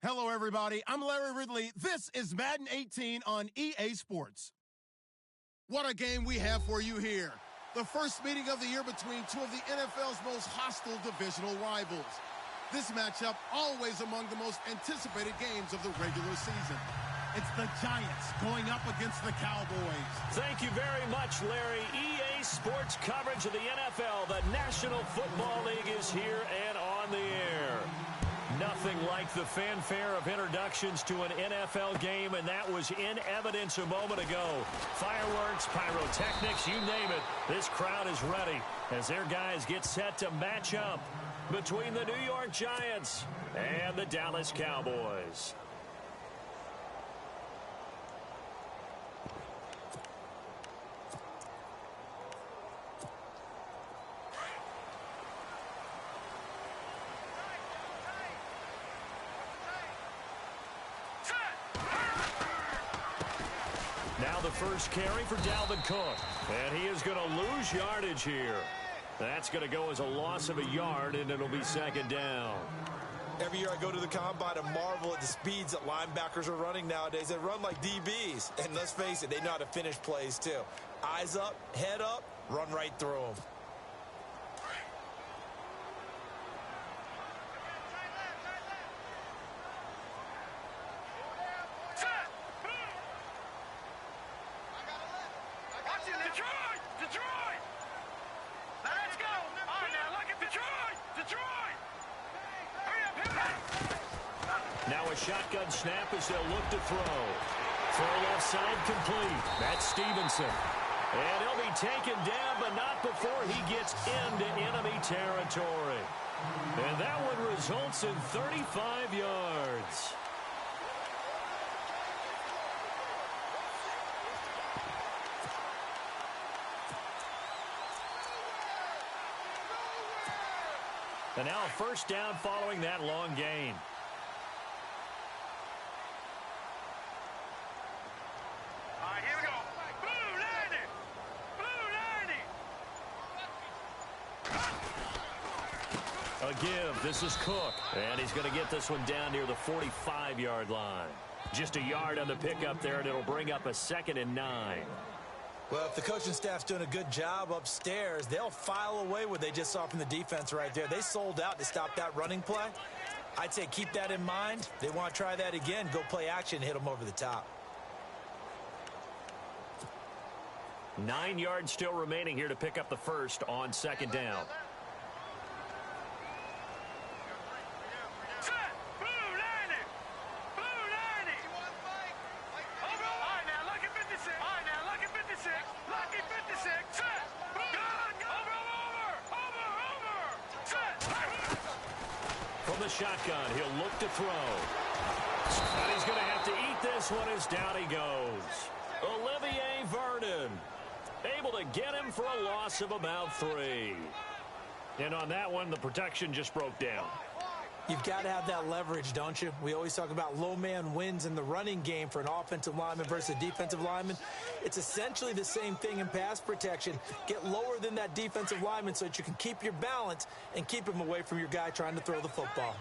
Hello, everybody. I'm Larry Ridley. This is Madden 18 on EA Sports. What a game we have for you here. The first meeting of the year between two of the NFL's most hostile divisional rivals. This matchup always among the most anticipated games of the regular season. It's the Giants going up against the Cowboys. Thank you very much, Larry. EA Sports coverage of the NFL. The National Football League is here and on the air. Nothing like the fanfare of introductions to an NFL game, and that was in evidence a moment ago. Fireworks, pyrotechnics, you name it. This crowd is ready as their guys get set to match up between the New York Giants and the Dallas Cowboys. Now the first carry for Dalvin Cook, and he is going to lose yardage here. That's going to go as a loss of a yard, and it'll be second down. Every year I go to the combine and marvel at the speeds that linebackers are running nowadays. They run like DBs, and let's face it, they know how to finish plays too. Eyes up, head up, run right through them. Now a shotgun snap as they'll look to throw. Throw left side complete. That's Stevenson. And he'll be taken down, but not before he gets into enemy territory. And that one results in 35 yards. And now a first down following that long gain. All right, here we go. Blue 90. Blue 90. A give. This is Cook. And he's going to get this one down near the 45-yard line. Just a yard on the pickup there, and it'll bring up a 2nd and 9. Well, if the coaching staff's doing a good job upstairs, they'll file away what they just saw from the defense right there. They sold out to stop that running play. I'd say keep that in mind. They want to try that again. Go play action, hit them over the top. 9 yards still remaining here to pick up the first on second down. From the shotgun, he'll look to throw. And he's going to have to eat this one as down he goes. Olivier Vernon able to get him for a loss of about 3. And on that one, the protection just broke down. You've got to have that leverage, don't you? We always talk about low man wins in the running game for an offensive lineman versus a defensive lineman. It's essentially the same thing in pass protection. Get lower than that defensive lineman so that you can keep your balance and keep him away from your guy trying to throw the football.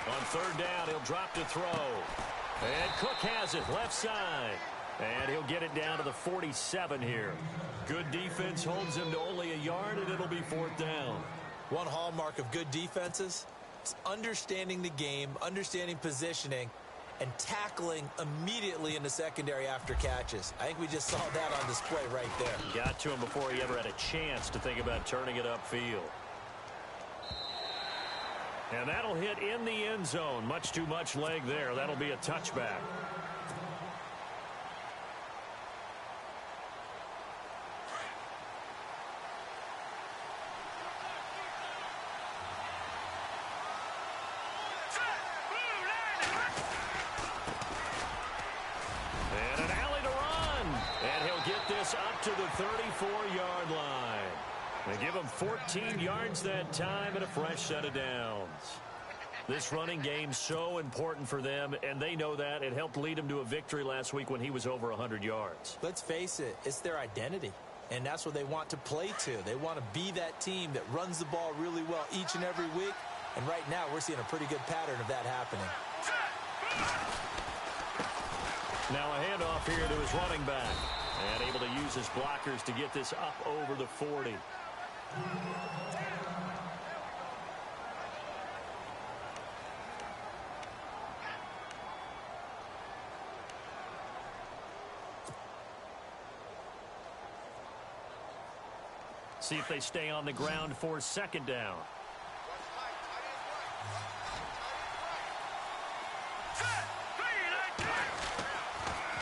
On third down, he'll drop to throw. And Cook has it left side. And he'll get it down to the 47 here. Good defense holds him to only a yard, and it'll be 4th down. One hallmark of good defenses is understanding the game, understanding positioning, and tackling immediately in the secondary after catches. I think we just saw that on display right there. Got to him before he ever had a chance to think about turning it upfield. And that'll hit in the end zone. Much too much leg there. That'll be a touchback. And an alley to run. And he'll get this up to the 34-yard line. They give him 14 yards that time and a fresh set of downs. This running game so important for them, and they know that. It helped lead them to a victory last week when he was over 100 yards. Let's face it, it's their identity. and that's what they want to play to. They want to be that team that runs the ball really well each and every week, and right now we're seeing a pretty good pattern of that happening. Now a handoff here to his running back, and able to use his blockers to get this up over the 40. See if they stay on the ground for second down.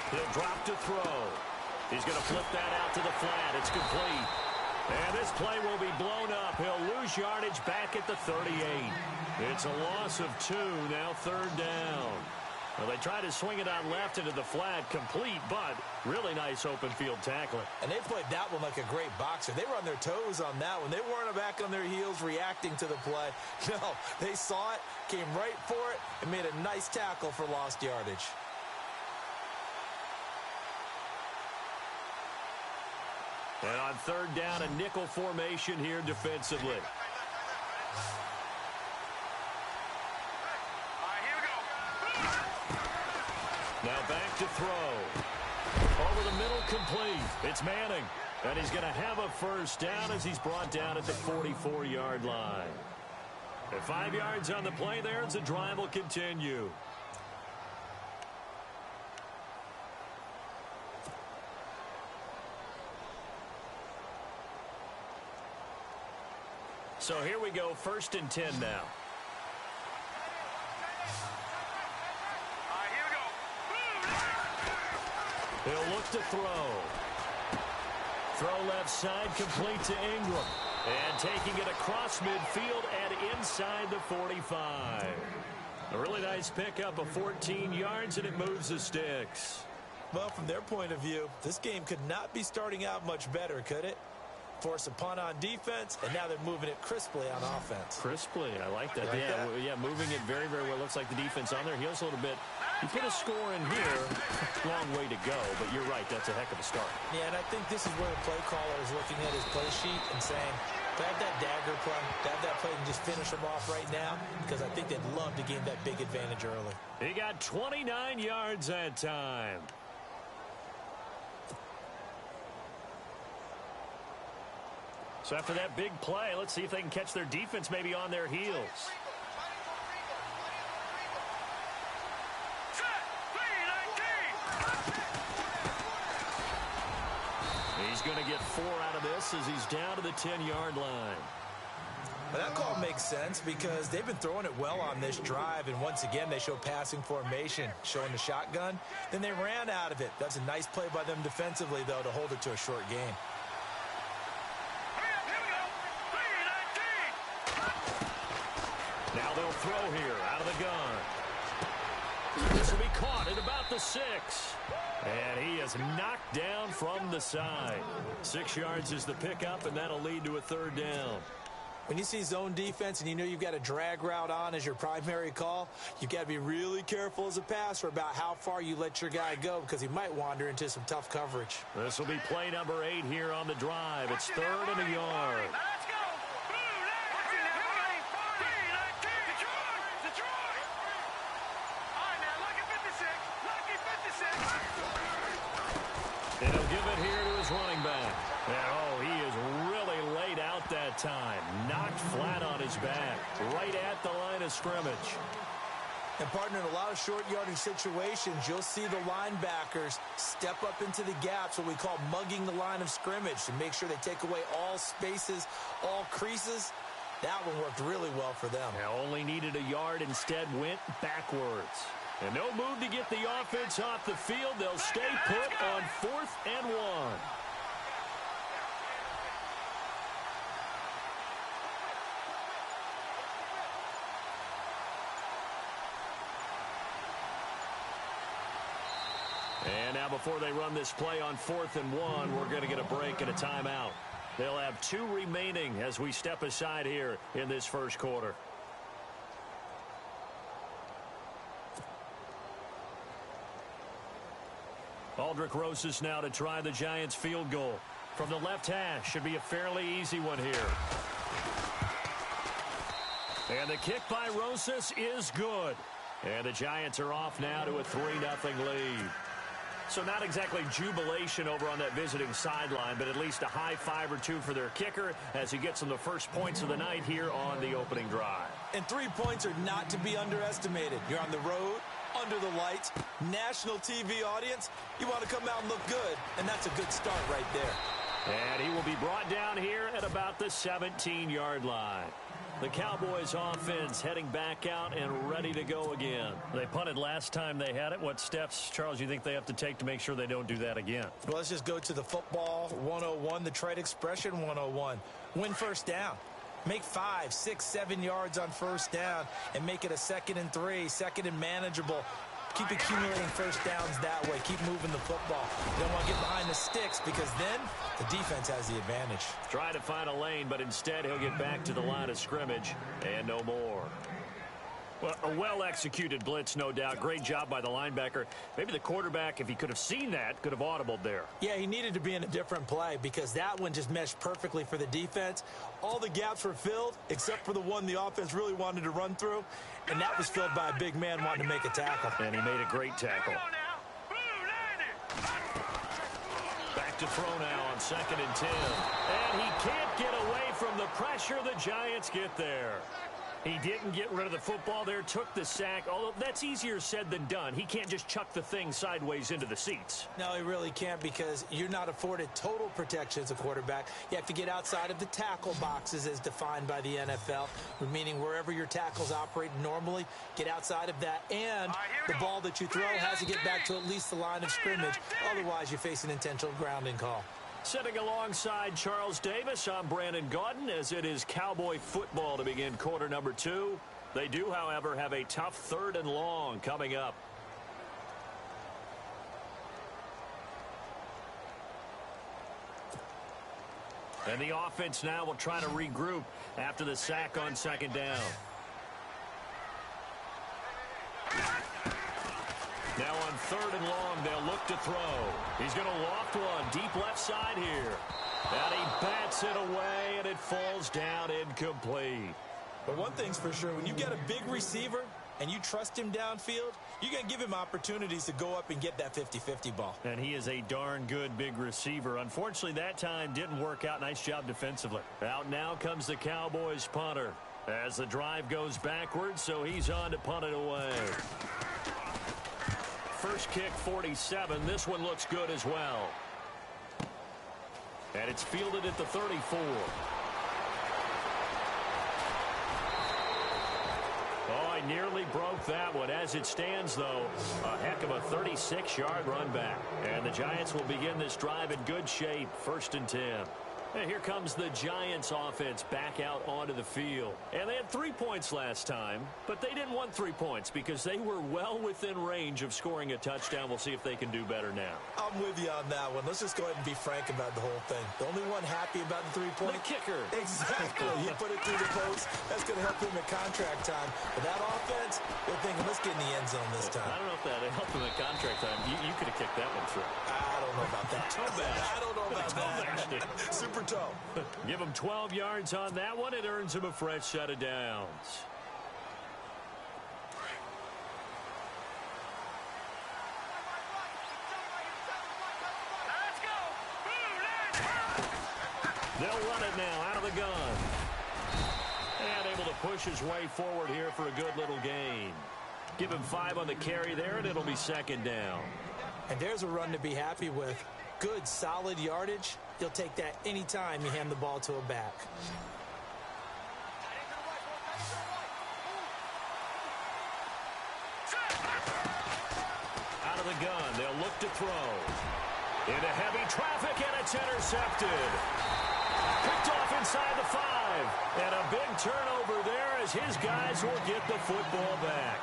He'll drop to throw. He's going to flip that out to the flat. It's complete. And this play will be blown up. He'll lose yardage back at the 38. It's a loss of 2, now third down. Well, they tried to swing it on left into the flat, complete, but really nice open field tackling. And they played that one like a great boxer. They were on their toes on that one. They weren't back on their heels reacting to the play. No, they saw it, came right for it, and made a nice tackle for lost yardage. And on third down, a nickel formation here defensively. Now back to throw. Over the middle, complete. It's Manning. And he's going to have a first down as he's brought down at the 44-yard line. And 5 yards on the play there as the drive will continue. So here we go, 1st and 10 now. He'll look to throw. Throw left side, complete to Ingram. And taking it across midfield and inside the 45. A really nice pickup of 14 yards, and it moves the sticks. Well, from their point of view, this game could not be starting out much better, could it? Force a punt on defense, and now they're moving it crisply on offense. Crisply, I like that. Like that? Yeah, moving it very, very well. Looks like the defense on their heels a little bit. You put a score in here, long way to go, but you're right, that's a heck of a start. Yeah, and I think this is where the play caller is looking at his play sheet and saying, to have that dagger play, to have that play and just finish them off right now, because I think they'd love to gain that big advantage early. He got 29 yards that time. So after that big play, let's see if they can catch their defense maybe on their heels. He's going to get 4 out of this as he's down to the 10-yard line. Well, that call makes sense because they've been throwing it well on this drive, and once again they show passing formation, showing the shotgun. Then they ran out of it. That's a nice play by them defensively, though, to hold it to a short game. Now they'll throw here out of the gun. This will be caught at about the 6. And he is knocked down from the side. 6 yards is the pickup, and that'll lead to a third down. When you see zone defense and you know you've got a drag route on as your primary call, you've got to be really careful as a passer about how far you let your guy go because he might wander into some tough coverage. This will be play number 8 here on the drive. It's 3rd and a yard. And he'll give it here to his running back. And, he is really laid out that time. Knocked flat on his back. Right at the line of scrimmage. And, partner, in a lot of short yardage situations, you'll see the linebackers step up into the gaps, what we call mugging the line of scrimmage, to make sure they take away all spaces, all creases. That one worked really well for them. Only needed a yard, instead went backwards. And no move to get the offense off the field. They'll stay put on 4th and 1. And now before they run this play on 4th and 1, we're going to get a break and a timeout. They'll have 2 remaining as we step aside here in this first quarter. Aldrick Rosas now to try the Giants field goal. From the left hash, should be a fairly easy one here. And the kick by Rosas is good. And the Giants are off now to a 3-0 lead. So not exactly jubilation over on that visiting sideline, but at least a high five or two for their kicker as he gets them the first points of the night here on the opening drive. And 3 points are not to be underestimated. You're on the road, under the lights, national TV audience. You want to come out and look good, and that's a good start right there. And he will be brought down here at about the 17-yard line. The Cowboys offense heading back out and ready to go again. They punted last time they had it. What steps, Charles, you think they have to take to make sure they don't do that again? Well, let's just go to the football 101, the trade expression 101. Win first down. Make 5, 6, 7 yards on first down and make it a 2nd and 3, 2nd and manageable. Keep accumulating first downs that way. Keep moving the football. You don't want to get behind the sticks because then the defense has the advantage. Try to find a lane, but instead he'll get back to the line of scrimmage and no more. Well, a well-executed blitz, no doubt. Great job by the linebacker. Maybe the quarterback, if he could have seen that, could have audibled there. Yeah, he needed to be in a different play because that one just meshed perfectly for the defense. All the gaps were filled except for the one the offense really wanted to run through, and that was filled by a big man wanting to make a tackle. And he made a great tackle. Back to throw now on 2nd and 10. And he can't get away from the pressure. The Giants get there. He didn't get rid of the football there, took the sack, although that's easier said than done. He can't just chuck the thing sideways into the seats. No, he really can't because you're not afforded total protection as a quarterback. You have to get outside of the tackle boxes as defined by the NFL, meaning wherever your tackles operate normally, get outside of that, and the ball that you throw has to get back to at least the line of scrimmage. Otherwise, you face an intentional grounding call. Sitting alongside Charles Davis, I'm Brandon Gaudin as it is Cowboy football to begin quarter number 2. They do, however, have a tough 3rd and long coming up. And the offense now will try to regroup after the sack on 2nd down. Now on 3rd and long, they'll look to throw. He's going to loft one deep left side here. And he bats it away, and it falls down incomplete. But one thing's for sure, when you get a big receiver and you trust him downfield, you're going to give him opportunities to go up and get that 50-50 ball. And he is a darn good big receiver. Unfortunately, that time didn't work out. Nice job defensively. Out now comes the Cowboys punter as the drive goes backwards, so he's on to punt it away. First kick, 47. This one looks good as well. And it's fielded at the 34. Oh, I nearly broke that one. As it stands, though, a heck of a 36-yard run back. And the Giants will begin this drive in good shape. 1st and 10. And here comes the Giants offense back out onto the field. And they had 3 points last time, but they didn't want 3 points because they were well within range of scoring a touchdown. We'll see if they can do better now. I'm with you on that one. Let's just go ahead and be frank about the whole thing. The only one happy about the 3-point? The kicker. Exactly. He put it through the post. That's going to help him at contract time. But that offense, they're thinking, let's get in the end zone this time. I don't know if that helped him at contract time. You could have kicked that one through. I don't know about that. I don't know about that. Super toe. Give him 12 yards on that one. It earns him a fresh set of downs. Let's go. They'll run it now out of the gun. And able to push his way forward here for a good little gain. Give him 5 on the carry there, and it'll be 2nd down. And there's a run to be happy with. Good, solid yardage. You'll take that anytime you hand the ball to a back. Out of the gun, they'll look to throw. Into heavy traffic, and it's intercepted. Picked off inside the 5. And a big turnover there as his guys will get the football back.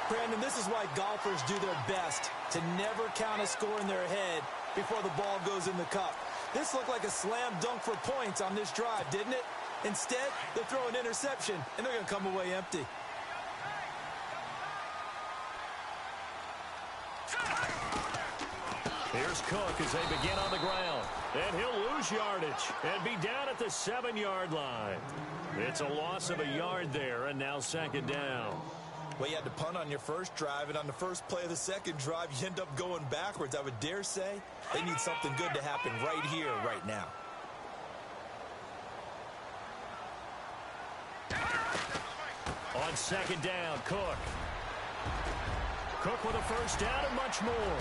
Brandon, this is why golfers do their best to never count a score in their head before the ball goes in the cup. This looked like a slam dunk for points on this drive, didn't it? Instead, they throw an interception, and they're going to come away empty. Here's Cook as they begin on the ground. And he'll lose yardage and be down at the 7-yard line. It's a loss of a yard there, and now second down. Well, you had to punt on your first drive, and on the first play of the second drive, you end up going backwards. I would dare say they need something good to happen right here, right now. On second down, Cook. Cook with a first down and much more.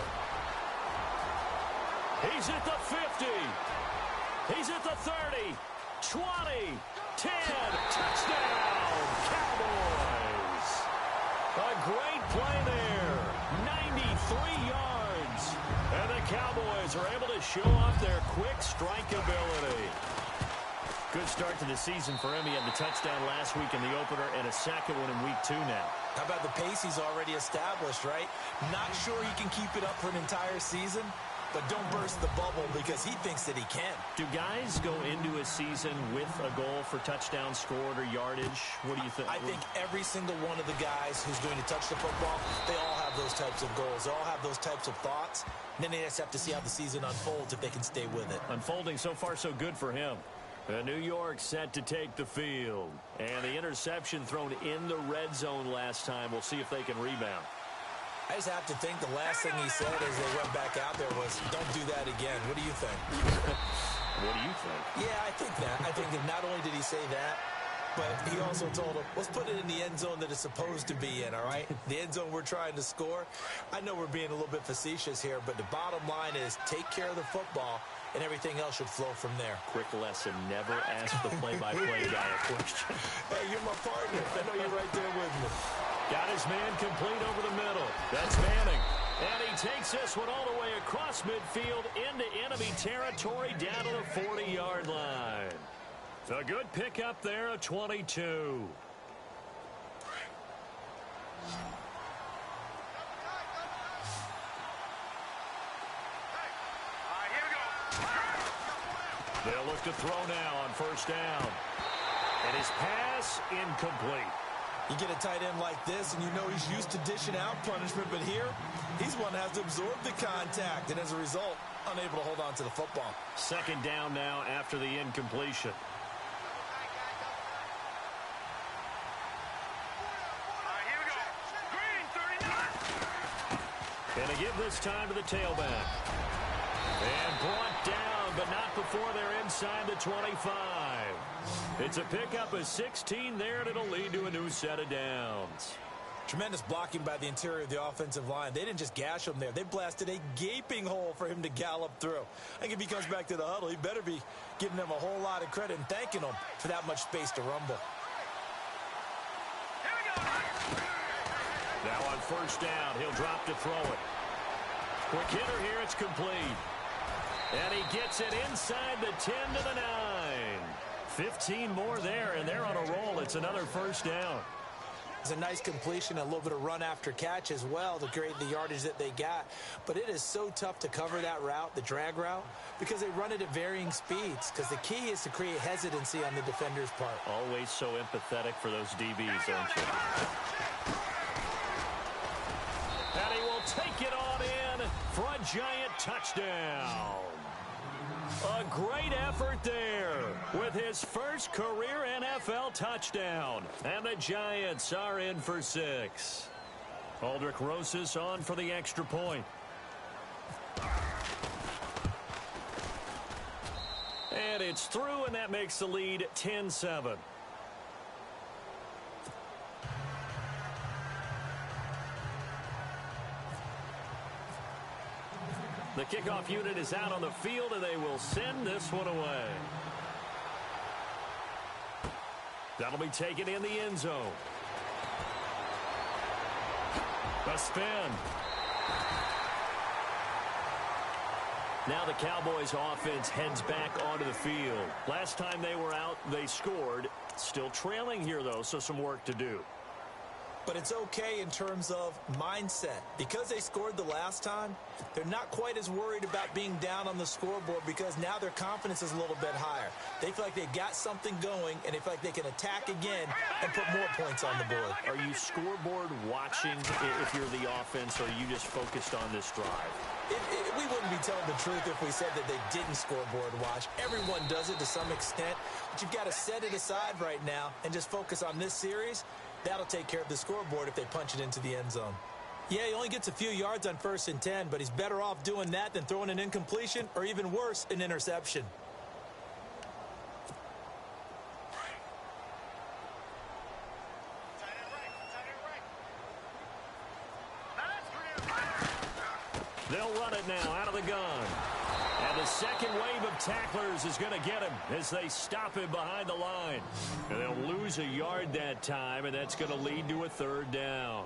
He's at the 50. He's at the 30. 20. 10. Touchdown, Cowboys. A great play there. 93 yards. And the Cowboys are able to show off their quick strike ability. Good start to the season for him. He had the touchdown last week in the opener and a second one in week 2 now. How about the pace he's already established, right? Not sure he can keep it up for an entire season, but don't burst the bubble because he thinks that he can. Do guys go into a season with a goal for touchdown scored or yardage? What do you think? I think every single one of the guys who's going to touch the football, they all have those types of goals. They all have those types of thoughts. And then they just have to see how the season unfolds if they can stay with it. Unfolding so far so good for him. New York set to take the field. And the interception thrown in the red zone last time. We'll see if they can rebound. I just have to think the last thing he said as they went back out there was, don't do that again. What do you think? What do you think? Yeah, I think that. I think that not only did he say that, but he also told him, let's put it in the end zone that it's supposed to be in, all right? The end zone we're trying to score. I know we're being a little bit facetious here, but the bottom line is take care of the football, and everything else should flow from there. Quick lesson, never ask the play-by-play guy a question. Hey, you're my partner. I know you're right there with me. Got his man complete over the middle. That's Manning. And he takes this one all the way across midfield into enemy territory down to the 40-yard line. A good pickup there, a 22. They'll look to throw now on first down. And his pass incomplete. You get a tight end like this, and you know he's used to dishing out punishment, but here, he's one that has to absorb the contact, and as a result, unable to hold on to the football. Second down now after the incompletion. And they give this time to the tailback. And brought down, but not before they're inside the 25. It's a pickup of 16 there, and it'll lead to a new set of downs. Tremendous blocking by the interior of the offensive line. They didn't just gash him there. They blasted a gaping hole for him to gallop through. I think if he comes back to the huddle, he better be giving them a whole lot of credit and thanking them for that much space to rumble. Now on first down, he'll drop to throw it. Quick hitter here, it's complete. And he gets it inside the 10 to the 9. 15 more there, and they're on a roll. It's another first down. It's a nice completion, a little bit of run after catch as well to create the yardage that they got. But it is so tough to cover that route, the drag route, because they run it at varying speeds. Because the key is to create hesitancy on the defender's part. Always so empathetic for those DBs, aren't you? And he will take it on in for a giant touchdown. A great effort there with his first career NFL touchdown. And the Giants are in for 6. Aldrich Rosas on for the extra point. And it's through, and that makes the lead 10-7. The kickoff unit is out on the field, and they will send this one away. That'll be taken in the end zone. A spin. Now the Cowboys offense heads back onto the field. Last time they were out, they scored. Still trailing here, though, so some work to do. But it's okay in terms of mindset. Because they scored the last time, they're not quite as worried about being down on the scoreboard because now their confidence is a little bit higher. They feel like they've got something going, and they feel like they can attack again and put more points on the board. Are you scoreboard watching if you're the offense, or are you just focused on this drive? We wouldn't be telling the truth if we said that they didn't scoreboard watch. Everyone does it to some extent, but you've got to set it aside right now and just focus on this series. That'll take care of the scoreboard if they punch it into the end zone. Yeah, he only gets a few yards on 1st and 10, but he's better off doing that than throwing an incompletion or even worse, an interception. They'll run it now out of the gun. And the second wave of tacklers is going to get him as they stop him behind the line. And they'll lose a yard that time, and that's going to lead to a 3rd down.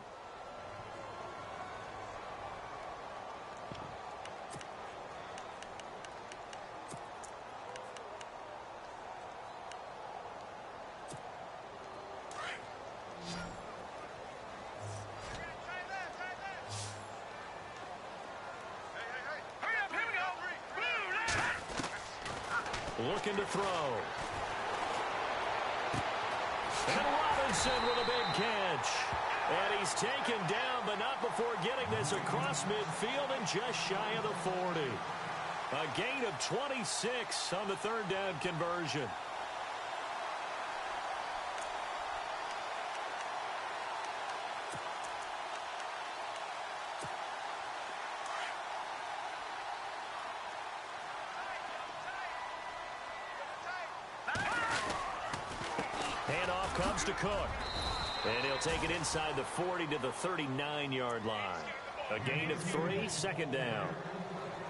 Looking to throw. And Robinson with a big catch. And he's taken down, but not before getting this across midfield and just shy of the 40. A gain of 26 on the 3rd down conversion. Handoff comes to Cook. And he'll take it inside the 40 to the 39-yard line. A gain of 3, 2nd down.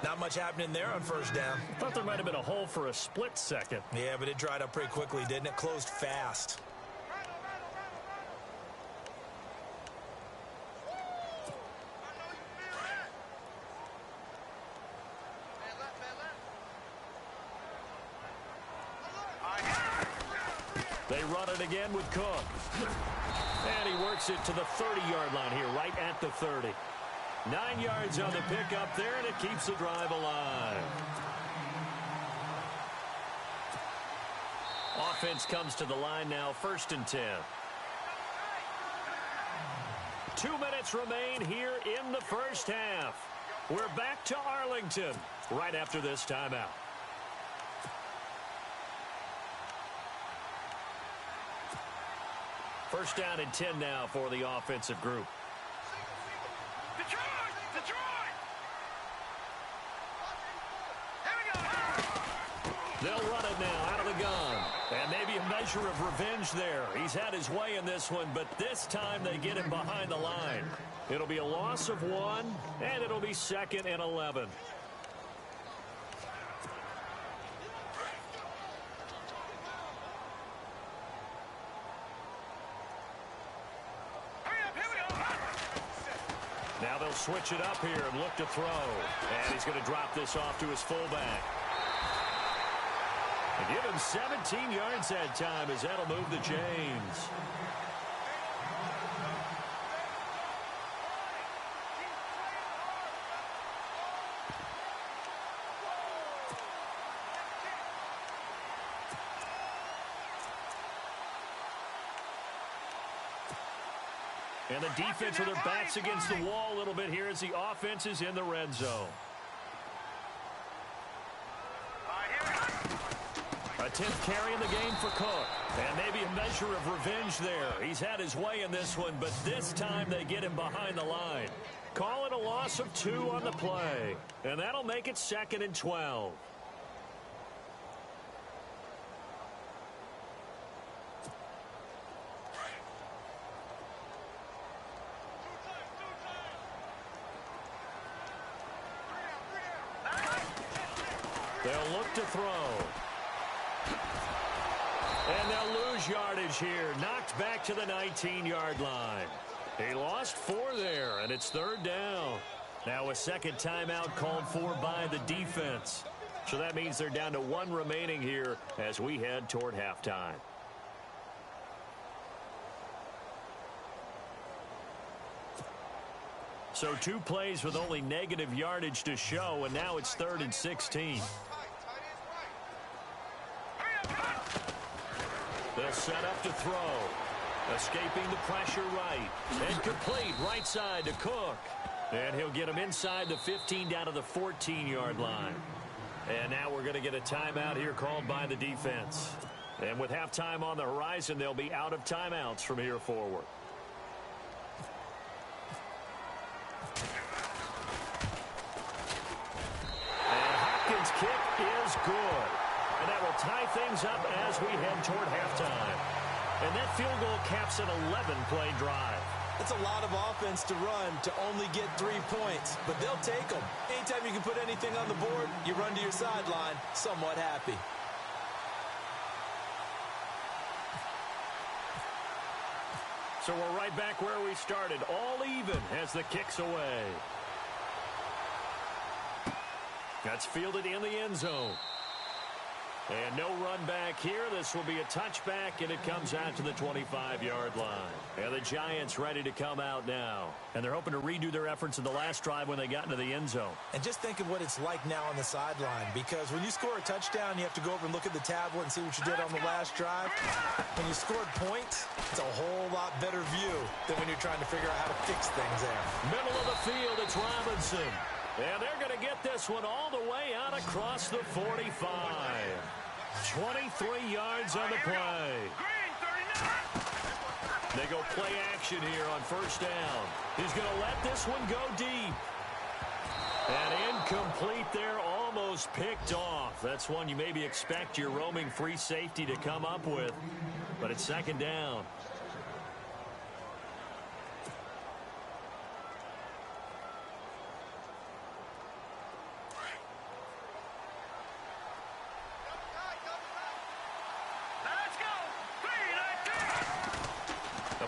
Not much happening there on 1st down. Thought there might have been a hole for a split second. Yeah, but it dried up pretty quickly, didn't it? Closed fast. They run it again with Cook. And he works it to the 30-yard line here, right at the 30. 9 yards on the pickup there, and it keeps the drive alive. Offense comes to the line now, 1st and 10. 2 minutes remain here in the 1st half. We're back to Arlington right after this timeout. First down and 10 now for the offensive group. Detroit! Here we go! They'll run it now out of the gun. And maybe a measure of revenge there. He's had his way in this one, but this time they get him behind the line. It'll be a loss of 1, and it'll be 2nd and 11. Now they'll switch it up here and look to throw. And he's going to drop this off to his fullback. And give him 17 yards that time as that'll move the chains. And the defense with their backs against the wall a little bit here as the offense is in the red zone. A 10th carry in the game for Cook. And maybe a measure of revenge there. He's had his way in this one, but this time they get him behind the line. Call it a loss of 2 on the play. And that'll make it 2nd and 12. They'll look to throw. And they'll lose yardage here. Knocked back to the 19-yard line. He lost 4 there, and it's 3rd down. Now a second timeout called for by the defense. So that means they're down to 1 remaining here as we head toward halftime. So 2 plays with only negative yardage to show, and now it's 3rd and 16. They'll set up to throw. Escaping the pressure right. And complete right side to Cook. And he'll get him inside the 15 down to the 14-yard line. And now we're going to get a timeout here called by the defense. And with halftime on the horizon, they'll be out of timeouts from here forward. Hopkins' kick is good. And that will tie things up as we head toward halftime. And that field goal caps an 11-play drive. It's a lot of offense to run to only get 3 points, but they'll take them. Anytime you can put anything on the board, you run to your sideline somewhat happy. So we're right back where we started, all even as the kick's away. That's fielded in the end zone. And no run back here. This will be a touchback, and it comes out to the 25-yard line. And the Giants ready to come out now. And they're hoping to redo their efforts in the last drive when they got into the end zone. And just think of what it's like now on the sideline, because when you score a touchdown, you have to go over and look at the tablet and see what you did on the last drive. When you scored points, it's a whole lot better view than when you're trying to figure out how to fix things there. Middle of the field, it's Robinson. And they're going to get this one all the way out across the 45. 23 yards on the play. They go play action here on first down. He's going to let this one go deep. And incomplete there, almost picked off. That's one you maybe expect your roaming free safety to come up with. But it's 2nd down.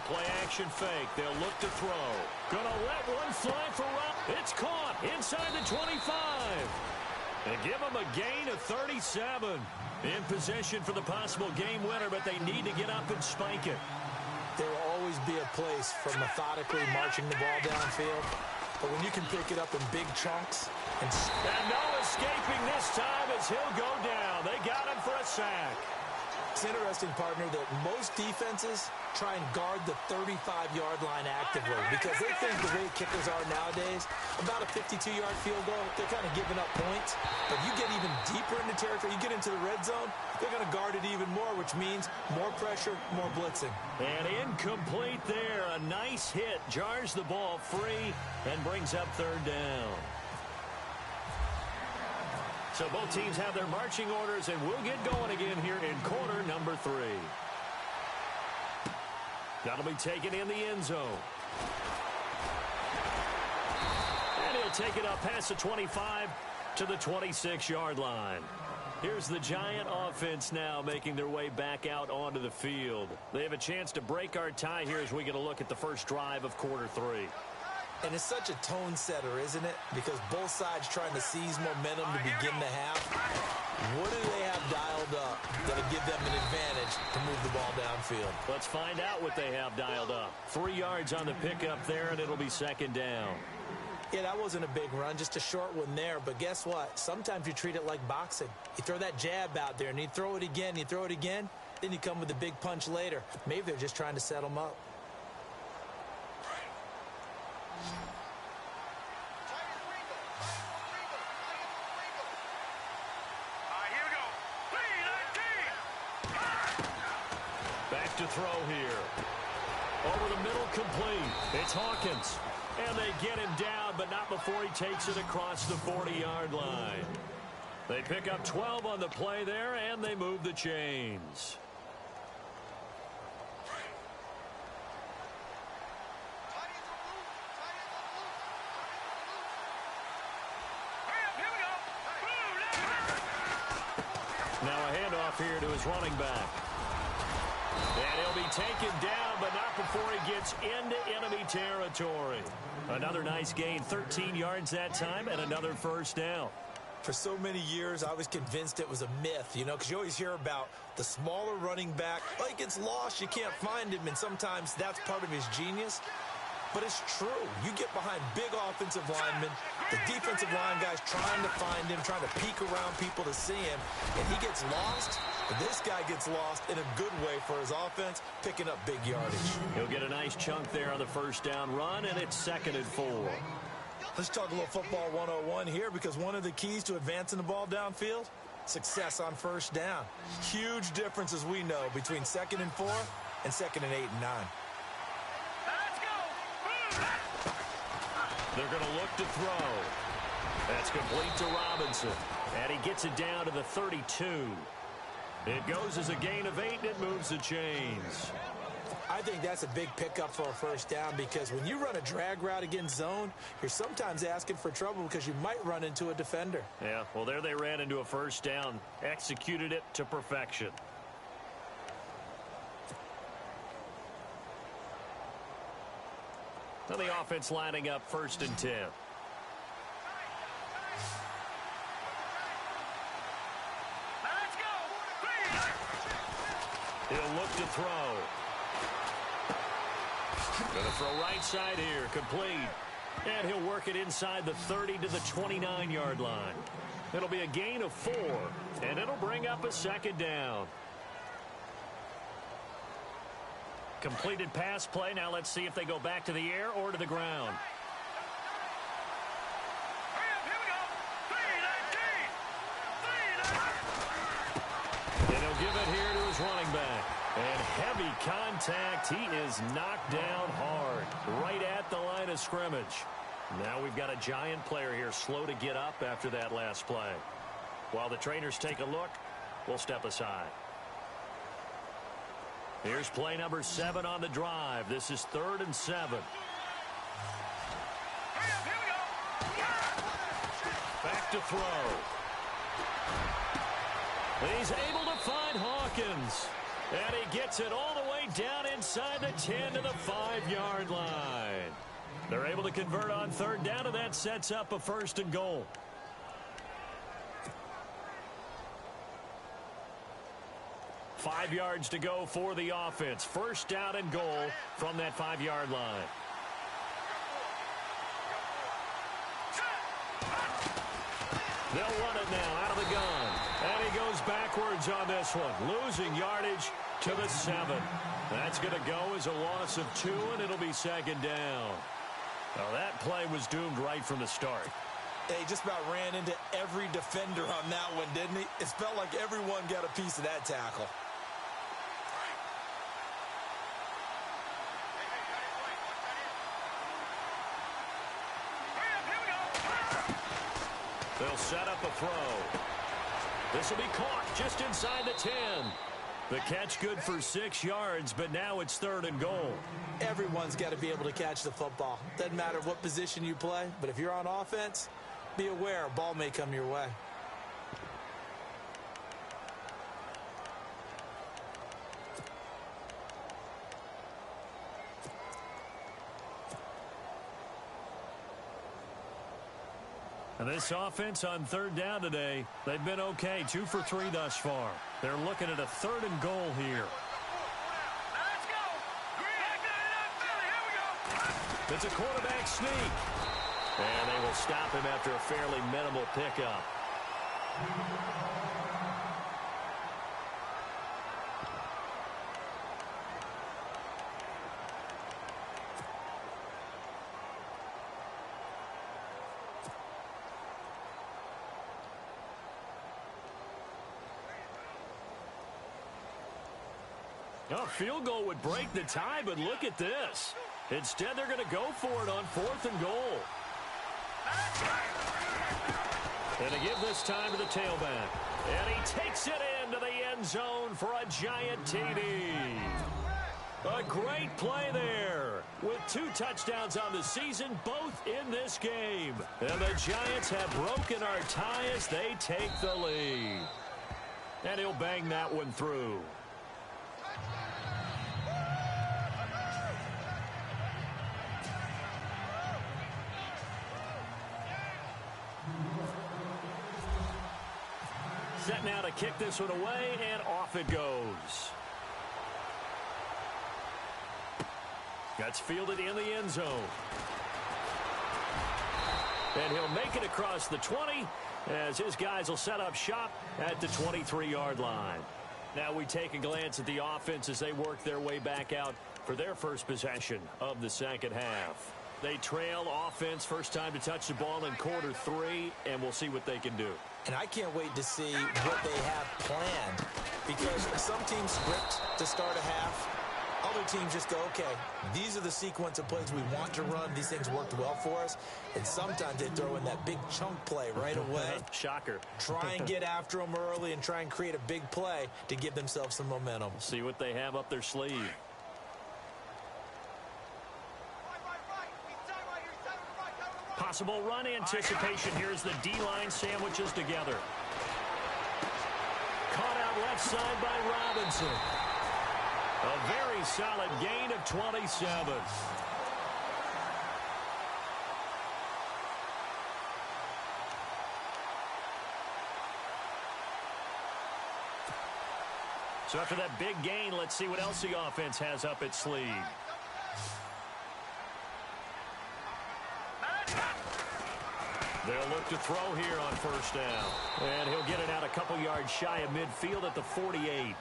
Play action fake. They'll look to throw. Gonna let one fly for Rob. It's caught inside the 25. They give them a gain of 37. In position for the possible game winner, but they need to get up and spike it. There will always be a place for methodically marching the ball downfield. But when you can pick it up in big chunks. And no escaping this time as he'll go down. They got him for a sack. It's interesting, partner, that most defenses try and guard the 35-yard line actively because they think the way kickers are nowadays, about a 52-yard field goal, they're kind of giving up points. But you get even deeper into territory, you get into the red zone, they're going to guard it even more, which means more pressure, more blitzing. And incomplete there. A nice hit. Jars the ball free and brings up 3rd down. So both teams have their marching orders, and we'll get going again here in quarter number 3. That'll be taken in the end zone. And he'll take it up past the 25 to the 26-yard line. Here's the Giant offense now making their way back out onto the field. They have a chance to break our tie here as we get a look at the first drive of quarter 3. And it's such a tone setter, isn't it? Because both sides trying to seize momentum to begin the half. What do they have dialed up that'll give them an advantage to move the ball downfield? Let's find out what they have dialed up. 3 yards on the pickup there, and it'll be 2nd down. Yeah, that wasn't a big run, just a short one there. But guess what? Sometimes you treat it like boxing. You throw that jab out there, and you throw it again, you throw it again, then you come with a big punch later. Maybe they're just trying to set them up. Back to throw here. Over the middle, complete. It's Hawkins. And they get him down, but not before he takes it across the 40-yard line. They pick up 12 on the play there, and they move the chains. Now a handoff here to his running back. And he'll be taken down, but not before he gets into enemy territory. Another nice gain, 13 yards that time, and another first down. For so many years, I was convinced it was a myth, you know, because you always hear about the smaller running back. Like, it's lost, you can't find him, and sometimes that's part of his genius. but it's true. You get behind big offensive linemen, the defensive line guys trying to find him, trying to peek around people to see him, and he gets lost. But this guy gets lost in a good way for his offense, picking up big yardage. He'll get a nice chunk there on the first down run, and it's 2nd and 4. Let's talk a little football 101 here, because one of the keys to advancing the ball downfield, success on first down. Huge difference, as we know, between 2nd and 4 and 2nd and 8 and 9. Let's go. They're going to look to throw. That's complete to Robinson. And he gets it down to the 32. It goes as a gain of 8, and it moves the chains. I think that's a big pickup for a first down, because when you run a drag route against zone, you're sometimes asking for trouble because you might run into a defender. Yeah, well, there they ran into a first down, executed it to perfection. Now the offense lining up 1st and 10. Let's go. He'll look to throw. Going to throw right side here, complete. And he'll work it inside the 30 to the 29-yard line. It'll be a gain of 4, and it'll bring up a 2nd down. Completed pass play. Now let's see if they go back to the air or to the ground. Hurry up, here we go. 3-19. And he'll give it here to his running back. And heavy contact. He is knocked down hard, right at the line of scrimmage. Now we've got a giant player here, slow to get up after that last play. While the trainers take a look, we'll step aside. Here's play number 7 on the drive. This is 3rd and 7. Hurry up, here we go. Back to throw. And he's able to find Hawkins. And he gets it all the way down inside the 10 to the 5-yard line. They're able to convert on 3rd down, and that sets up a 1st and goal. Five yards to go for the offense. 1st down and goal from that 5-yard line. They'll run it now out of the gun. And he goes backwards on this one, losing yardage to the 7. That's going to go as a loss of 2, and it'll be 2nd down. Well, that play was doomed right from the start. He just about ran into every defender on that one, didn't he? It felt like everyone got a piece of that tackle. Hurry up, here we go. They'll set up a throw. This will be caught just inside the 10. The catch good for 6 yards, but now it's 3rd and goal. Everyone's got to be able to catch the football. Doesn't matter what position you play, but if you're on offense, be aware a ball may come your way. And this offense on 3rd down today, they've been okay, 2 for 3 thus far. They're looking at a 3rd and goal here. Let's go. Back to the Philly. Here we go. It's a quarterback sneak. And they will stop him after a fairly minimal pickup. A field goal would break the tie, but look at this. Instead, they're going to go for it on 4th and goal. And they give this time to the tailback. And he takes it into the end zone for a giant TD. A great play there. With 2 touchdowns on the season, both in this game. And the Giants have broken our tie as they take the lead. And he'll bang that one through. Set now to kick this one away, and off it goes. That's fielded in the end zone. And he'll make it across the 20 as his guys will set up shop at the 23-yard line. Now we take a glance at the offense as they work their way back out for their first possession of the second half. They trail offense, first time to touch the ball in quarter 3, and we'll see what they can do. And I can't wait to see what they have planned, because some teams script to start a half. Other teams just go, okay, these are the sequence of plays we want to run. These things worked well for us. And sometimes they throw in that big chunk play right away. Shocker. Try and get after them early and try and create a big play to give themselves some momentum. See what they have up their sleeve. Possible run anticipation. Here's the D-line sandwiches together. Caught out left side by Robinson. A very solid gain of 27. So after that big gain, let's see what else the offense has up its sleeve. They'll look to throw here on first down. And he'll get it out a couple yards shy of midfield at the 48.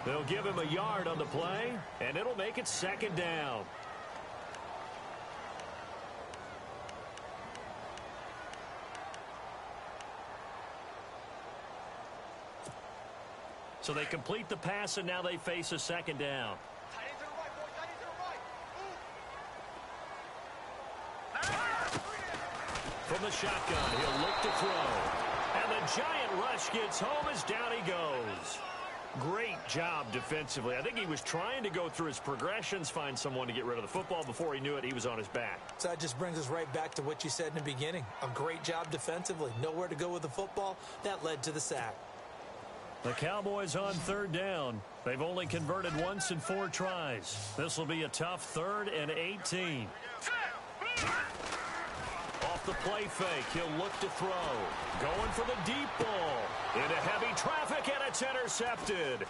They'll give him a yard on the play, and it'll make it second down. So they complete the pass, and now they face a second down. From the shotgun, he'll look to throw. And the giant rush gets home as down he goes. Great job defensively. I think he was trying to go through his progressions, find someone to get rid of the football. Before he knew it, he was on his back. So that just brings us right back to what you said in the beginning. A great job defensively. Nowhere to go with the football. That led to the sack. The Cowboys on third down. They've only converted once in 4 tries. This will be a tough 3rd and 18. Off the play fake, he'll look to throw. Going for the deep ball. Into heavy traffic, and it's intercepted.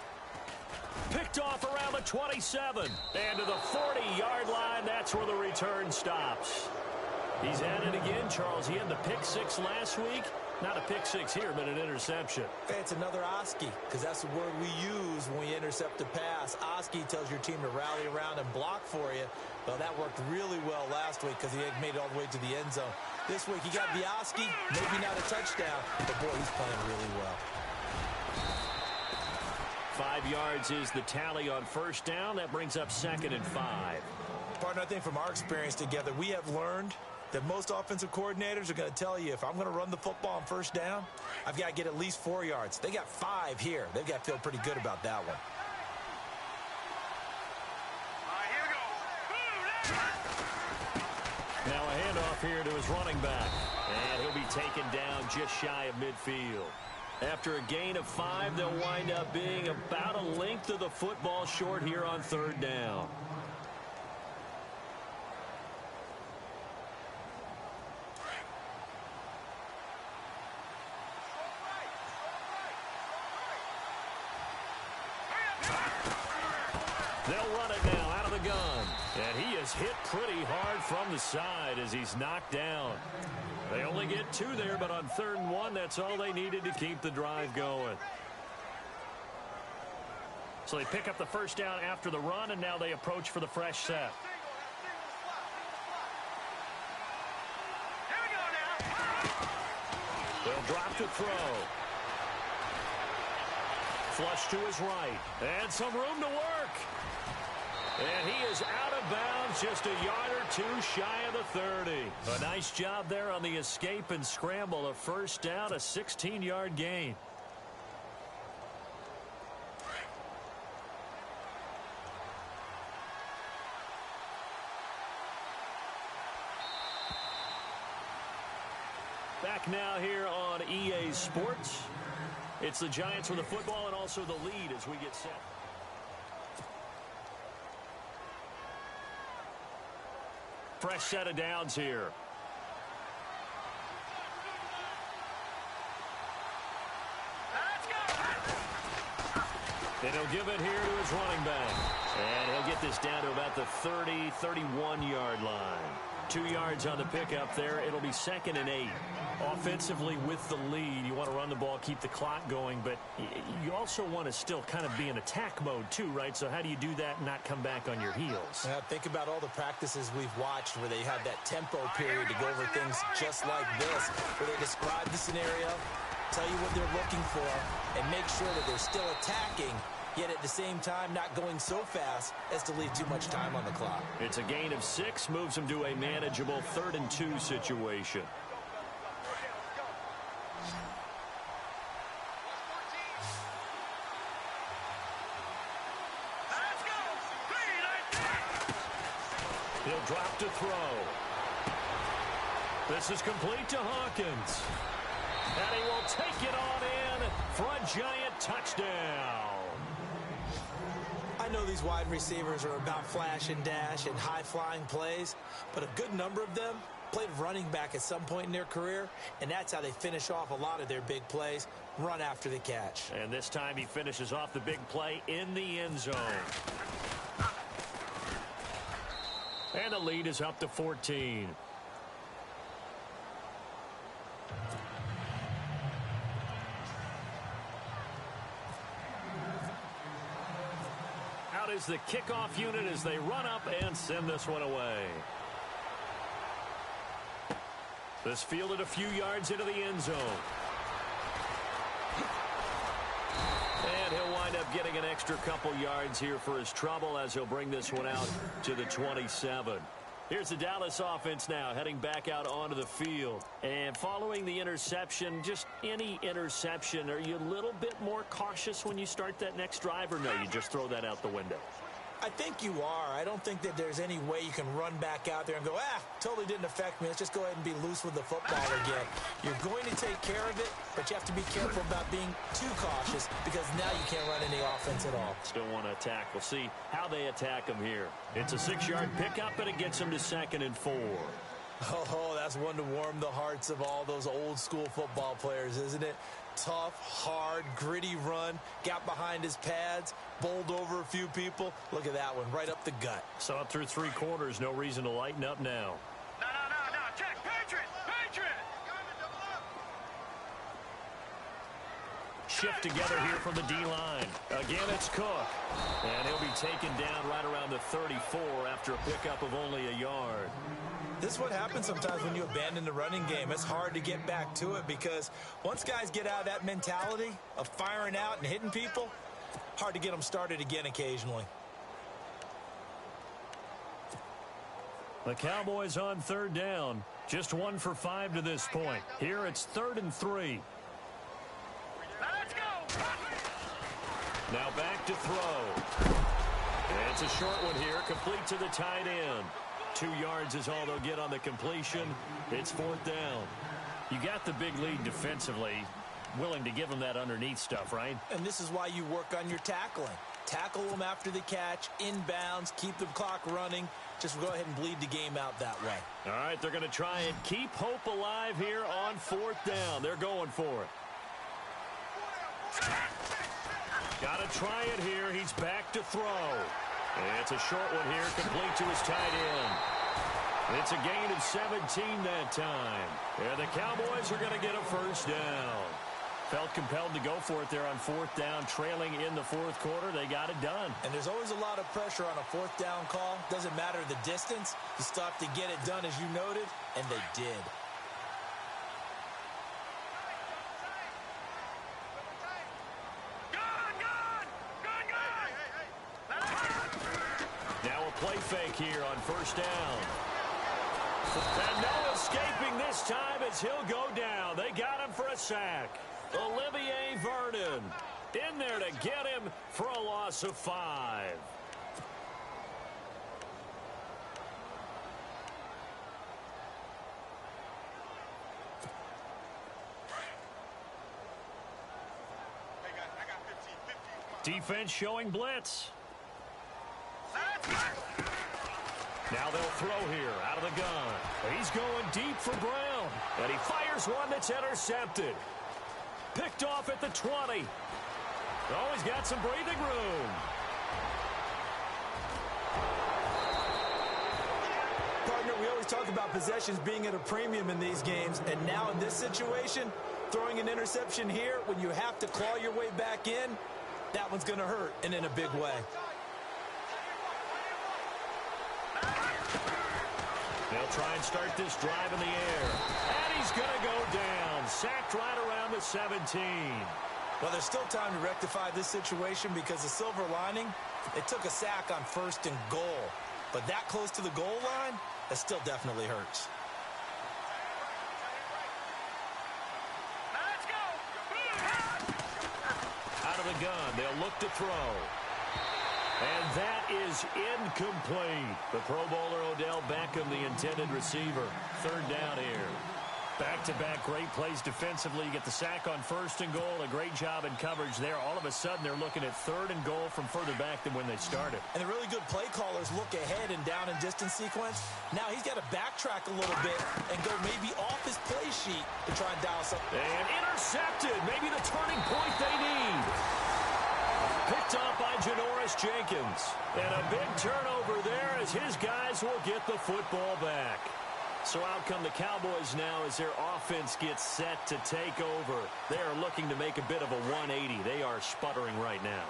Picked off around the 27. And to the 40-yard line, that's where the return stops. He's at it again, Charles. He had the pick 6 last week. Not a pick 6 here, but an interception. Hey, it's another Oski, because that's the word we use when we intercept a pass. Oski tells your team to rally around and block for you. Well, that worked really well last week because he had made it all the way to the end zone. This week, he got the Oski, maybe not a touchdown, but boy, he's playing really well. 5 yards is the tally on first down. That brings up 2nd and 5. Partner, I think from our experience together, we have learned that most offensive coordinators are going to tell you, if I'm going to run the football on first down, I've got to get at least 4 yards. They got 5 here. They've got to feel pretty good about that one. Now a handoff here to his running back. And he'll be taken down just shy of midfield. After a gain of 5, they'll wind up being about a length of the football short here on third down. They'll run it now out of the gun. And he is hit pretty hard from the side as he's knocked down. They only get 2 there, but on 3rd and 1, that's all they needed to keep the drive going. So they pick up the first down after the run, and now they approach for the fresh set. They'll drop to throw. Flush to his right. And some room to work. And he is out of bounds, just a yard or 2 shy of the 30. A nice job there on the escape and scramble. A first down, a 16-yard gain. Back now here on EA Sports. It's the Giants with the football and also the lead as we get set. Fresh set of downs here. And he'll give it here to his running back. And he'll get this down to about the 30, 31-yard line. 2 yards on the pickup there. It'll be 2nd and 8. Offensively with the lead, you want to run the ball, keep the clock going, but you also want to still kind of be in attack mode too, right? So how do you do that and not come back on your heels? Think about all the practices we've watched where they have that tempo period to go over things just like this, where they describe the scenario, tell you what they're looking for, and make sure that they're still attacking, yet at the same time not going so fast as to leave too much time on the clock. It's a gain of 6, moves them to a manageable 3rd and 2 situation. He'll drop to throw. This is complete to Hawkins. And he will take it on in for a giant touchdown. I know these wide receivers are about flash and dash and high-flying plays, but a good number of them played running back at some point in their career, and that's how they finish off a lot of their big plays, run after the catch. And this time he finishes off the big play in the end zone. And the lead is up to 14. Out is the kickoff unit as they run up and send this one away. This fielded a few yards into the end zone. And he'll wind up getting an extra couple yards here for his trouble as he'll bring this one out to the 27. Here's the Dallas offense now heading back out onto the field. And following the interception, just any interception, are you a little bit more cautious when you start that next drive, or no, you just throw that out the window? I think you are. I don't think that there's any way you can run back out there and go, totally didn't affect me. Let's just go ahead and be loose with the football again. You're going to take care of it, but you have to be careful about being too cautious because now you can't run any offense at all. Still want to attack. We'll see how they attack him here. It's a 6-yard pickup, and it gets him to 2nd and 4. Oh, that's one to warm the hearts of all those old school football players, isn't it? Tough, hard, gritty run, got behind his pads, bowled over a few people. Look at that one, right up the gut. So up through 3 quarters, no reason to lighten up now. No. Check. Patriot. Shift together here from the D-line. Again, it's Cook. And he'll be taken down right around the 34 after a pickup of only a yard. This is what happens sometimes when you abandon the running game. It's hard to get back to it because once guys get out of that mentality of firing out and hitting people, hard to get them started again occasionally. The Cowboys on 3rd down. Just 1 for 5 to this point. Here it's 3rd and 3. Let's go. Now back to throw. And it's a short one here, complete to the tight end. 2 yards is all they'll get on the completion. It's 4th down. You got the big lead defensively. Willing to give them that underneath stuff, right? And this is why you work on your tackling. Tackle them after the catch, inbounds, keep the clock running. Just go ahead and bleed the game out that way. All right, they're going to try and keep hope alive here on 4th down. They're going for it. Got to try it here. He's back to throw. And it's a short one here, complete to his tight end. It's a gain of 17 that time. And the Cowboys are going to get a 1st down. Felt compelled to go for it there on 4th down, trailing in the 4th quarter. They got it done. And there's always a lot of pressure on a 4th down call. Doesn't matter the distance. You still have to get it done, as you noted, and they did. Now a play fake here on 1st down. And no escaping this time as he'll go down. They got him for a sack. Olivier Vernon in there to get him for a loss of 5. Defense showing blitz. Now they'll throw here out of the gun. He's going deep for Brown. And he fires one that's intercepted. Picked off at the 20. Oh, he's got some breathing room. Partner, we always talk about possessions being at a premium in these games, and now in this situation, throwing an interception here when you have to claw your way back in, that one's going to hurt, and in a big way. They'll try and start this drive in the air. And he's going to go down. Sacked right around the 17. Well, there's still time to rectify this situation because the silver lining, it took a sack on 1st and goal. But that close to the goal line, that still definitely hurts. Let's go. Out of the gun, they'll look to throw. And that is incomplete. The Pro Bowler Odell Beckham, the intended receiver. 3rd down here. Back-to-back great plays defensively. You get the sack on 1st and goal. A great job in coverage there. All of a sudden, they're looking at 3rd and goal from further back than when they started. And the really good play callers look ahead and down and distance sequence. Now he's got to backtrack a little bit and go maybe off his play sheet to try and dial something. And intercepted. Maybe the turning point they need. Picked off by Janoris Jenkins. And a big turnover there as his guys will get the football back. So out come the Cowboys now as their offense gets set to take over. They are looking to make a bit of a 180. They are sputtering right now.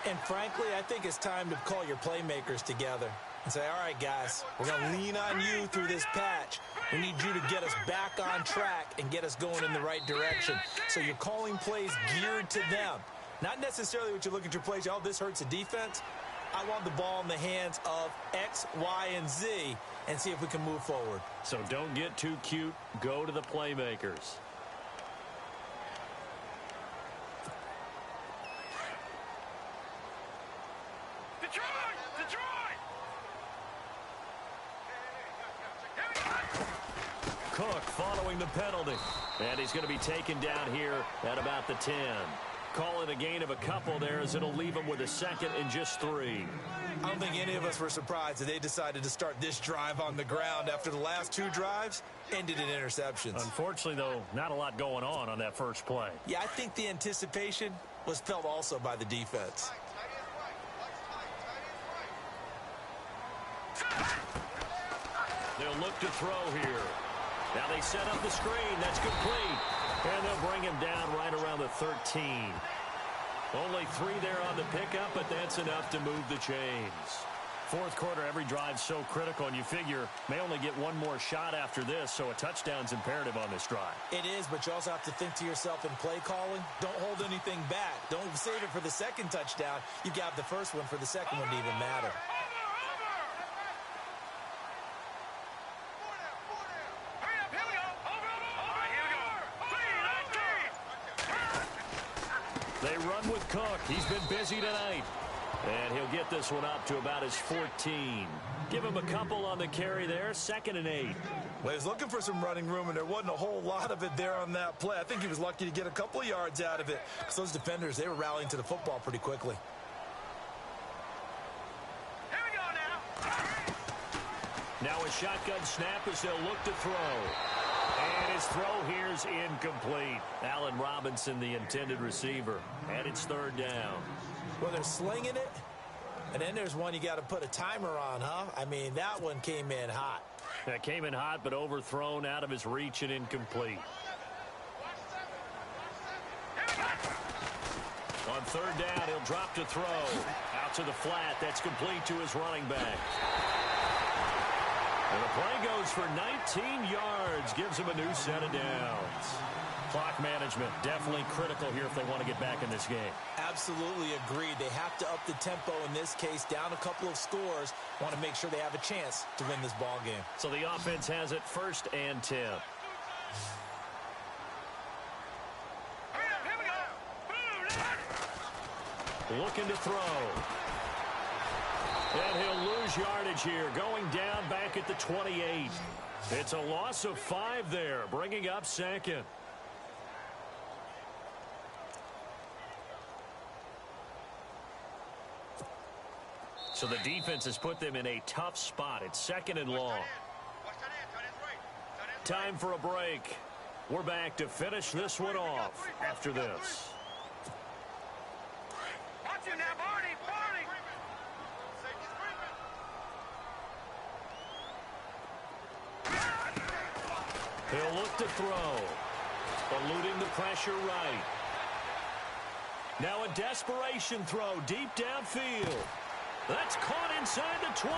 And frankly, I think it's time to call your playmakers together and say, all right, guys, we're going to lean on you through this patch. We need you to get us back on track and get us going in the right direction. So you're calling plays geared to them. Not necessarily what you look at your plays, oh, this hurts the defense. I want the ball in the hands of X, Y, and Z and see if we can move forward. So don't get too cute. Go to the playmakers. Cook following the penalty. And he's going to be taken down here at about the 10. Call it a gain of a couple there as it'll leave him with a 2nd and just 3. I don't think any of us were surprised that they decided to start this drive on the ground after the last 2 drives ended in interceptions. Unfortunately, though, not a lot going on that first play. Yeah, I think the anticipation was felt also by the defense. They'll look to throw here. Now they set up the screen. That's complete. And they'll bring him down right around the 13. Only 3 there on the pickup, but that's enough to move the chains. 4th quarter, every drive's so critical, and you figure may only get one more shot after this, so a touchdown's imperative on this drive. It is, but you also have to think to yourself in play calling, don't hold anything back. Don't save it for the 2nd touchdown. You got the first one for the 2nd one to even matter. They run with Cook. He's been busy tonight. And he'll get this one up to about his 14. Give him a couple on the carry there. 2nd and 8. Well, he was looking for some running room, and there wasn't a whole lot of it there on that play. I think he was lucky to get a couple of yards out of it because those defenders, they were rallying to the football pretty quickly. Here we go now. Now a shotgun snap as they'll look to throw. And his throw here's incomplete. Allen Robinson, the intended receiver. And it's 3rd down. Well, they're slinging it, and then there's one you got to put a timer on, huh? I mean, that one came in hot. That came in hot, but overthrown out of his reach and incomplete. On 3rd down, he'll drop to throw. Out to the flat. That's complete to his running back. And the play goes for 19 yards. Gives him a new set of downs. Clock management, definitely critical here if they want to get back in this game. Absolutely agreed. They have to up the tempo in this case, down a couple of scores. Want to make sure they have a chance to win this ball game. So the offense has it 1st and 10. Here we go. Looking to throw. And he'll lose yardage here, going down back at the 28. It's a loss of 5 there, bringing up 2nd. So the defense has put them in a tough spot. It's 2nd and long. Time for a break. We're back to finish this one off after this. to throw. Eluding the pressure right. Now a desperation throw deep downfield. That's caught inside the 20.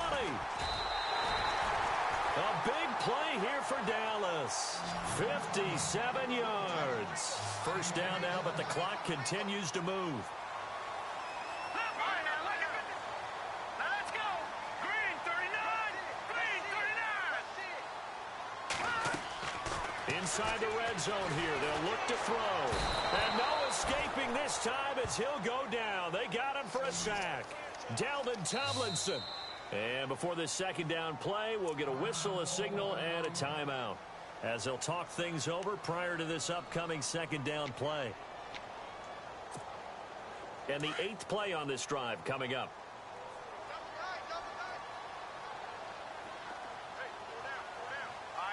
A big play here for Dallas. 57 yards. First down now, but the clock continues to move. Let's go. Green 39. Green 39. Inside the red zone here. They'll look to throw. And no escaping this time as he'll go down. They got him for a sack. Dalvin Tomlinson. And before this second down play, we'll get a whistle, a signal, and a timeout as they'll talk things over prior to this upcoming second down play. And the 8th play on this drive coming up.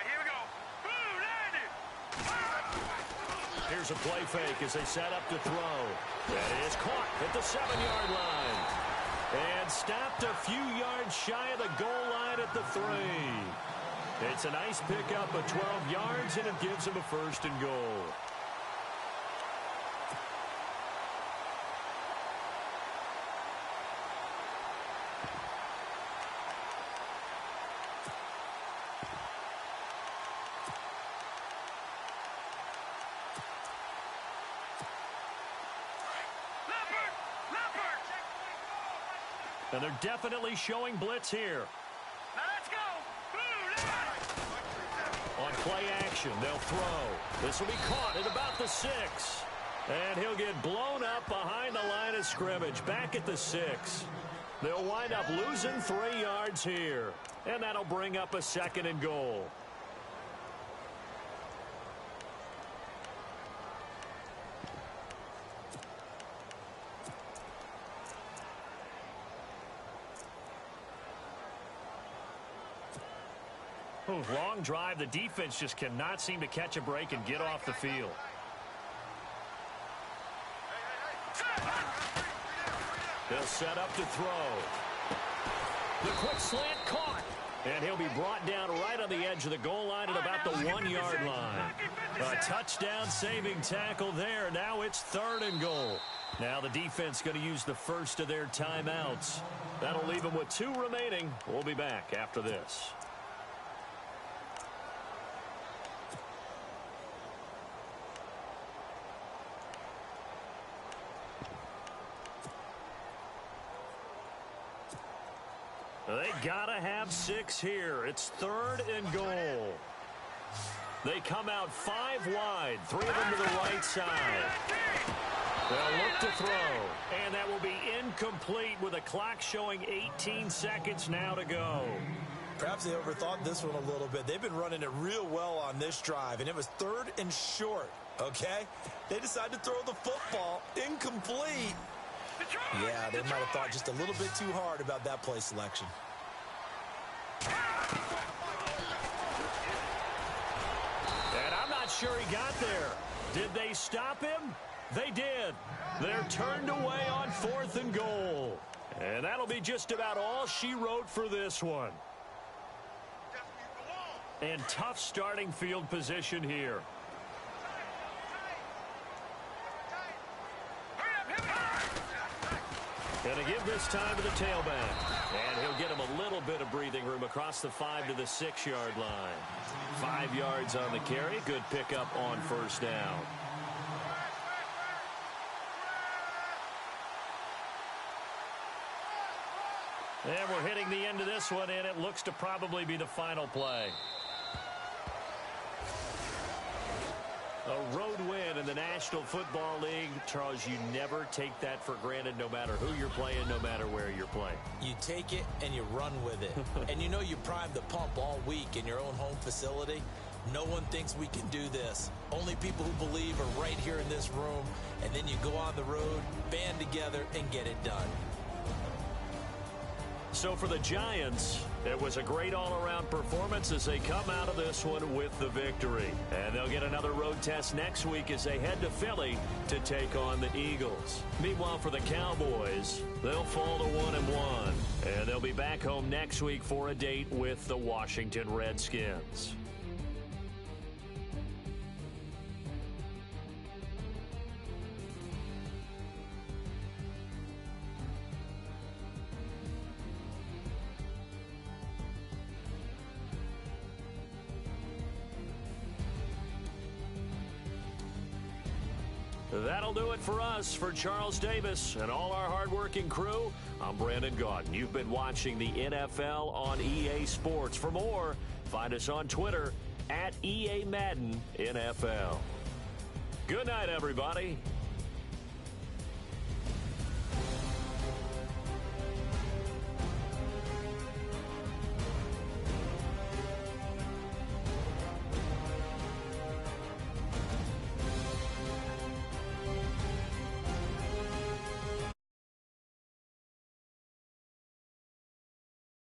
Here we go. Here's a play fake as they set up to throw. That is caught at the 7-yard line. And stopped a few yards shy of the goal line at the 3. It's a nice pickup of 12 yards, and it gives him a first and goal. And they're definitely showing blitz here. Now let's go. On play action, they'll throw. This will be caught at about the 6. And he'll get blown up behind the line of scrimmage, back at the 6. They'll wind up losing 3 yards here. And that'll bring up a second and goal. Long drive. The defense just cannot seem to catch a break and get off the field. They'll set up to throw. The quick slant caught. And he'll be brought down right on the edge of the goal line at about the 1-yard line. A touchdown saving tackle there. Now it's 3rd and goal. Now the defense going to use the first of their timeouts. That'll leave them with 2 remaining. We'll be back after this. They gotta have 6 here. It's 3rd and goal. They come out 5 wide, 3 of them to the right side. They'll look to throw, and that will be incomplete with a clock showing 18 seconds now to go. Perhaps they overthought this one a little bit. They've been running it real well on this drive, and it was 3rd and short, okay? They decided to throw the football incomplete. Yeah, they might have thought just a little bit too hard about that play selection. And I'm not sure he got there. Did they stop him? They did. They're turned away on 4th and goal. And that'll be just about all she wrote for this one. And tough starting field position here. Going to give this time to the tailback. And he'll get him a little bit of breathing room across the 5 to the 6-yard line. 5 yards on the carry. Good pickup on first down. And we're hitting the end of this one, and it looks to probably be the final play. A road win in the National Football League. Charles, you never take that for granted no matter who you're playing, no matter where you're playing. You take it and you run with it. And you know you primed the pump all week in your own home facility. No one thinks we can do this. Only people who believe are right here in this room. And then you go on the road, band together, and get it done. So for the Giants, it was a great all-around performance as they come out of this one with the victory. And they'll get another road test next week as they head to Philly to take on the Eagles. Meanwhile, for the Cowboys, they'll fall to 1-1. And they'll be back home next week for a date with the Washington Redskins. That'll do it for us. For Charles Davis and all our hardworking crew, I'm Brandon Gaudin. You've been watching the NFL on EA Sports. For more, find us on Twitter @EA Madden NFL. Good night, everybody.